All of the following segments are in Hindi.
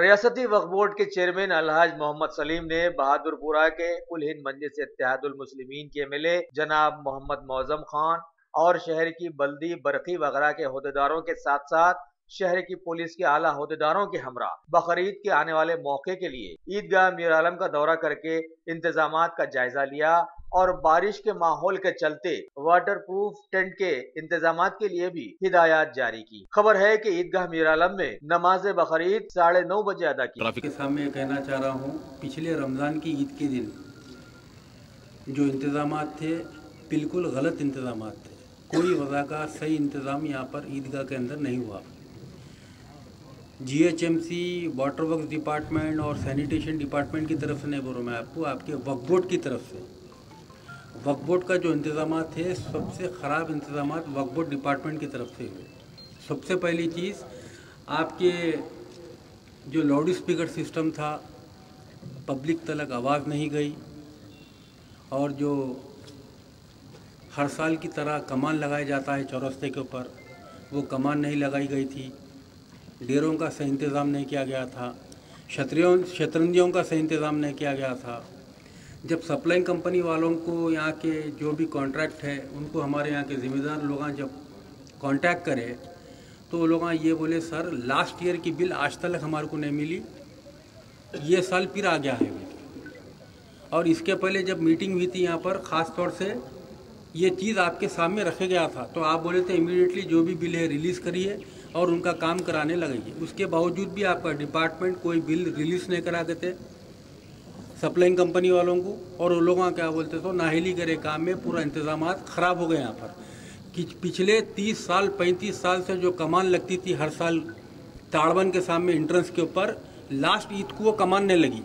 रियासती वक्फ बोर्ड के चेयरमैन अलहाज मोहम्मद सलीम ने बहादुरपुरा के कुल हिंद मजलिस इत्तेहादुल मुस्लिमीन के एमएलए जनाब मोहम्मद मौजम खान और शहर की बल्दी बरकी वगैरह के अहदेदारों के साथ साथ शहर की पुलिस के आला अहदेदारों के हमरा बकरीद के आने वाले मौके के लिए ईदगाह मीर आलम का दौरा करके इंतजामात का जायजा लिया और बारिश के माहौल के चलते वाटर प्रूफ टेंट के इंतजामात के लिए भी हिदायत जारी की। खबर है कि ईदगाह मीर आलम में नमाज बकरीद 9:30 बजे अदा की। ट्रैफिक के सामने कहना चाह रहा हूँ, पिछले रमज़ान की ईद के दिन जो इंतजामात थे बिल्कुल गलत इंतजामात थे। कोई वजह का सही इंतज़ाम यहाँ पर ईदगाह के अंदर नहीं हुआ। जीएचएमसी, वाटर वर्क्स डिपार्टमेंट और सैनिटेशन डिपार्टमेंट की तरफ से नहीं बोल रहा मैं आपको, आपके वक्फ बोर्ड की तरफ से। वक्फ बोर्ड का जो इंतज़ामात थे सबसे ख़राब इंतज़ामात वक्फ बोर्ड डिपार्टमेंट की तरफ से हुए। सबसे पहली चीज़, आपके जो लाउड स्पीकर सिस्टम था पब्लिक तक आवाज़ नहीं गई, और जो हर साल की तरह कमान लगाया जाता है चौरस्ते के ऊपर, वो कमान नहीं लगाई गई थी। डेरों का सही इंतज़ाम नहीं किया गया था। शतरंजियों का सही इंतज़ाम नहीं किया गया था। जब सप्लाइंग कंपनी वालों को यहाँ के जो भी कॉन्ट्रैक्ट है उनको हमारे यहाँ के ज़िम्मेदार लोग जब कांटेक्ट करे तो वो लोग ये बोले, सर लास्ट ईयर की बिल आज तक हमारे को नहीं मिली, ये साल फिर आ गया है। और इसके पहले जब मीटिंग हुई थी यहाँ पर, ख़ास तौर से ये चीज़ आपके सामने रखा गया था, तो आप बोले थे इमीडिएटली जो भी बिल है रिलीज़ करिए और उनका काम कराने लगाइए। उसके बावजूद भी आपका डिपार्टमेंट कोई बिल रिलीज़ नहीं करा देते सप्लाइंग कंपनी वालों को, और वो लोग क्या बोलते तो नाहिली करे काम में पूरा इंतजामात ख़राब हो गए यहाँ पर। कि पिछले 30 साल 35 साल से जो कमान लगती थी हर साल ताड़वन के सामने एंट्रेंस के ऊपर, लास्ट ईद को वो कमान नहीं लगी।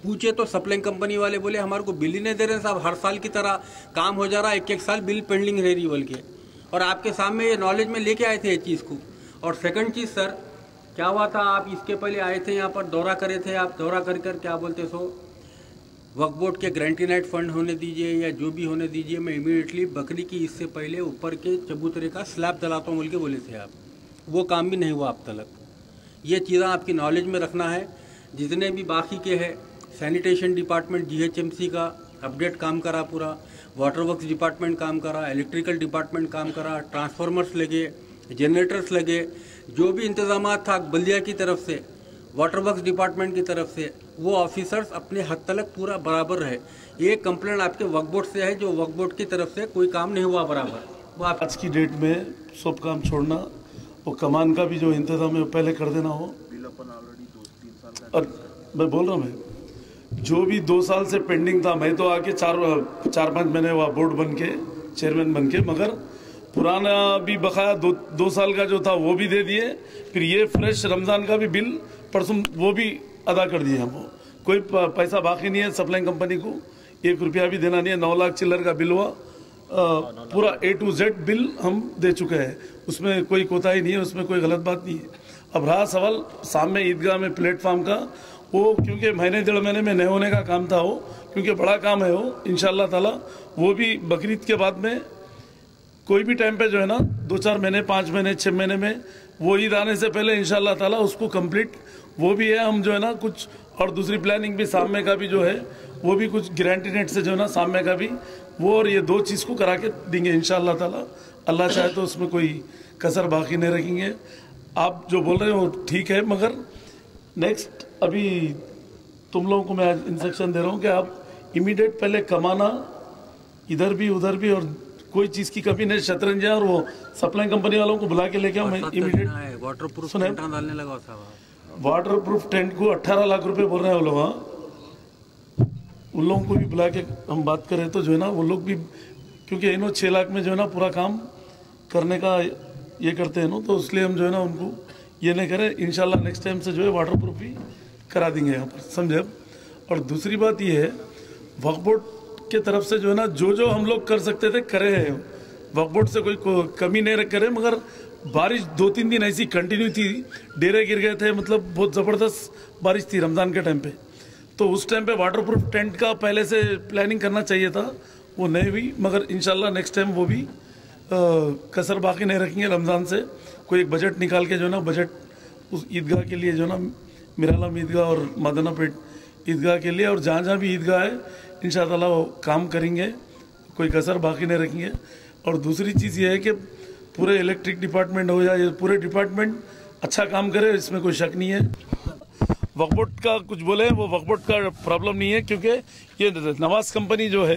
पूछे तो सप्लाइंग कंपनी वाले बोले हमारे को बिल ही नहीं दे रहे साहब, हर साल की तरह काम हो जा रहा है, एक साल बिल पेंडिंग रह रही बोल के। और आपके सामने ये नॉलेज में लेके आए थे ये चीज़ को। और सेकंड चीज़ सर, क्या हुआ था, आप इसके पहले आए थे यहाँ पर, दौरा करे थे आप, दौरा कर क्या बोलते सो वक्फ बोर्ड के गारंटी नाइट फंड होने दीजिए या जो भी होने दीजिए, मैं इमीडिएटली बकरी की इससे पहले ऊपर के चबूतरे का स्लैब डलाता हूँ बोल के बोले थे आप। वो काम भी नहीं हुआ अब तक। ये चीज़ें आपकी नॉलेज में रखना है। जितने भी बाकी के हैं, सैनिटेशन डिपार्टमेंट जीएचएमसी का अपडेट काम करा पूरा, वाटर वर्क्स डिपार्टमेंट काम करा, इलेक्ट्रिकल डिपार्टमेंट काम करा, ट्रांसफार्मर्स लगे, जनरेटर्स लगे, जो भी इंतजामात था बल्दिया की तरफ से, वाटर वर्क्स डिपार्टमेंट की तरफ से, वो ऑफिसर्स अपने हद तक पूरा बराबर है। ये कंप्लेंट आपके वक्फ बोर्ड से है, जो वक्फ बोर्ड की तरफ से कोई काम नहीं हुआ बराबर। वो आज की डेट में सब काम छोड़ना, वो कमान का भी जो इंतजाम है पहले कर देना हो। और मैं बोल रहा हूँ, जो भी 2 साल से पेंडिंग था, मैं तो आके 4-5 महीने हुआ बोर्ड बन के, चेयरमैन बन के, मगर पुराना भी बकाया 2 साल का जो था वो भी दे दिए। फिर ये फ्रेश रमज़ान का भी बिल परसों वो भी अदा कर दिए हमको। कोई पैसा बाकी नहीं है सप्लाइंग कंपनी को, 1 रुपया भी देना नहीं है। 9 लाख चिल्लर का बिल हुआ, पूरा A to Z बिल हम दे चुके हैं, उसमें कोई कोताही नहीं है, उसमें कोई गलत बात नहीं है। अब रहा सवाल सामने ईदगाह में प्लेटफार्म का, वो क्योंकि महीने 1.5 महीने में नहीं होने का काम था वो, क्योंकि बड़ा काम है वो, इंशाल्लाह ताला वो भी बकरीद के बाद में कोई भी टाइम पे जो है ना 2-4 महीने 5 महीने 6 महीने में, वो ईद आने से पहले इंशाल्लाह ताला उसको कंप्लीट, वो भी है। हम जो है ना कुछ और दूसरी प्लानिंग भी सामने का भी जो है वो भी कुछ गारंटी नेट से जो है ना सामने का भी वो, और ये 2 चीज़ को करा के देंगे इंशाल्लाह ताला। अल्लाह चाहे तो उसमें कोई कसर बाकी नहीं रखेंगे। आप जो बोल रहे हो वो ठीक है, मगर नेक्स्ट अभी तुम लोगों को मैं आज इंस्ट्रक्शन दे रहा हूँ कि आप इमीडिएट पहले कमाना, इधर भी उधर भी, और कोई चीज़ की कमी नहीं। शतरंजिया और वो सप्लाई कंपनी वालों को बुला के लेके आओ। मैं इमीडिएट वाटरप्रूफ टेंट डालने लगा था। वाटरप्रूफ टेंट को 18 लाख रुपए बोल रहे हैं वो लोग। हाँ, उन लोगों को भी बुला के हम बात करें तो जो है ना वो लोग भी, क्योंकि इन्हों 6 लाख में जो है ना पूरा काम करने का ये करते हैं ना, तो इसलिए हम जो है ना उनको ये नहीं करें। इंशाल्लाह नेक्स्ट टाइम से जो है वाटर प्रूफ भी करा देंगे यहाँ पर, समझे। और दूसरी बात ये है, वक्फ बोर्ड के तरफ से जो है ना जो हम लोग कर सकते थे करे हैं। वक्फ बोर्ड से कोई कमी नहीं करे, मगर बारिश 2-3 दिन ऐसी कंटिन्यू थी, डेरे गिर गए थे, मतलब बहुत ज़बरदस्त बारिश थी रमज़ान के टाइम पे। तो उस टाइम पे वाटर प्रूफ टेंट का पहले से प्लानिंग करना चाहिए था, वो नहीं हुई। मगर इंशाल्लाह नेक्स्ट टाइम वो भी कसर बाकी नहीं रखेंगे। रमज़ान से कोई एक बजट निकाल के जो है ना, बजट उस ईदगाह के लिए जो है ना मिरालम ईदगाह और मदनापेट ईदगाह के लिए, और जहाँ जहाँ भी ईदगाह है इंशाअल्लाह वो काम करेंगे, कोई कसर बाकी नहीं रखेंगे। और दूसरी चीज़ ये है कि पूरे इलेक्ट्रिक डिपार्टमेंट हो या पूरे डिपार्टमेंट अच्छा काम करे, इसमें कोई शक नहीं है। वक्फ बोर्ड का कुछ बोले, वो वक्फ बोर्ड का प्रॉब्लम नहीं है, क्योंकि ये नवाज कंपनी जो है,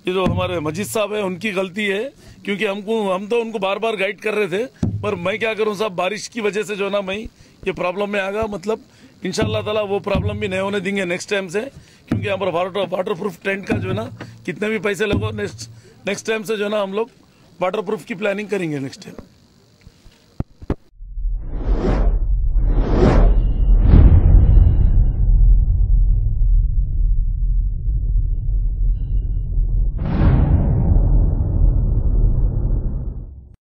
ये जो हमारे मजीद साहब है, उनकी गलती है, क्योंकि हम तो उनको बार बार गाइड कर रहे थे, पर मैं क्या करूं साहब, बारिश की वजह से जो ना मैं ये प्रॉब्लम में आ गया। मतलब इंशाअल्लाह ताला वो प्रॉब्लम भी नहीं होने देंगे नेक्स्ट टाइम से, क्योंकि हमारा वाटर प्रूफ टेंट का जो है ना कितने भी पैसे लगो नेक्स्ट टाइम से जो है ना हम लोग वाटर प्रूफ की प्लानिंग करेंगे नेक्स्ट टाइम।